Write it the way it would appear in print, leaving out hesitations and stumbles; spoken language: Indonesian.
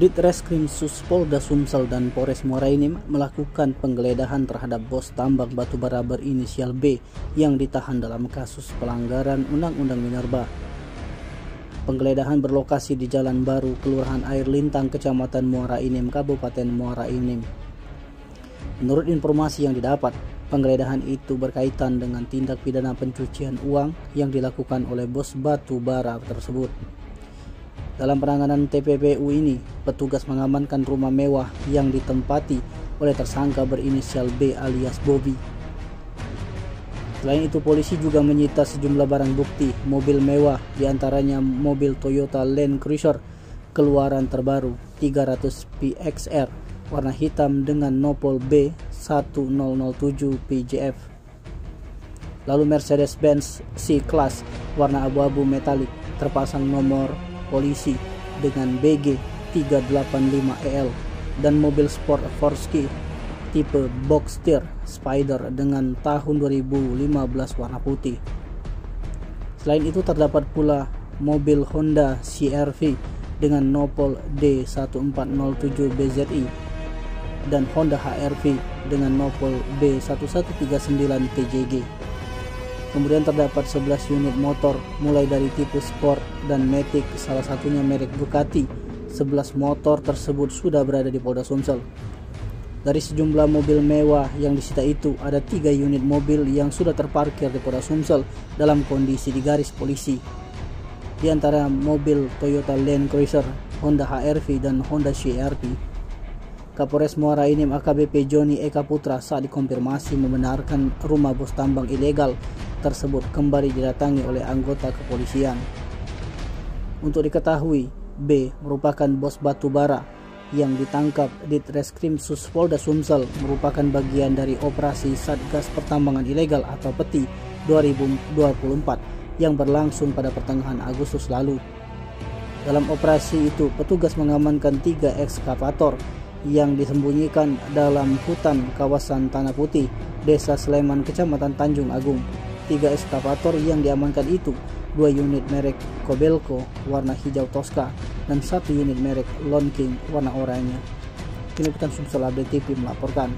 Ditreskrim Suspolda Sumsel dan Polres Muara Enim melakukan penggeledahan terhadap bos tambang batubara berinisial B yang ditahan dalam kasus pelanggaran Undang-Undang Minerba. Penggeledahan berlokasi di Jalan Baru, Kelurahan Air Lintang, Kecamatan Muara Enim, Kabupaten Muara Enim. Menurut informasi yang didapat, penggeledahan itu berkaitan dengan tindak pidana pencucian uang yang dilakukan oleh bos batubara tersebut. Dalam penanganan TPPU ini, petugas mengamankan rumah mewah yang ditempati oleh tersangka berinisial B alias Bobby. Selain itu, polisi juga menyita sejumlah barang bukti mobil mewah, diantaranya mobil Toyota Land Cruiser keluaran terbaru 300 PXR warna hitam dengan nopol B1007 PJF. Lalu Mercedes-Benz C-Class warna abu-abu metalik terpasang nomor polisi dengan BG 385EL dan mobil sport Forsky tipe Boxster Spider dengan tahun 2015 warna putih. Selain itu terdapat pula mobil Honda CR-V dengan nopol D1407BZI dan Honda HR-V dengan nopol B1139 TJG. Kemudian terdapat 11 unit motor mulai dari tipe sport dan matic, salah satunya merek Ducati. 11 motor tersebut sudah berada di Polda Sumsel. Dari sejumlah mobil mewah yang disita itu, ada 3 unit mobil yang sudah terparkir di Polda Sumsel dalam kondisi digaris polisi. Di antara mobil Toyota Land Cruiser, Honda HR-V dan Honda CR-V. Kapolres Muara Enim AKBP Joni Eka Putra saat dikonfirmasi membenarkan rumah bos tambang ilegal tersebut kembali didatangi oleh anggota kepolisian. Untuk diketahui, B merupakan bos batubara yang ditangkap di Ditreskrim Suspolda Sumsel merupakan bagian dari operasi Satgas Pertambangan Ilegal atau PETI 2024 yang berlangsung pada pertengahan Agustus lalu. Dalam operasi itu, petugas mengamankan 3 ekskavator yang disembunyikan dalam hutan kawasan Tanah Putih, Desa Sleman, Kecamatan Tanjung Agung. 3 ekskavator yang diamankan itu, 2 unit merek Kobelco warna hijau Tosca dan 1 unit merek Lone King warna oranye. Tim Liputan Sumsel Update TV melaporkan.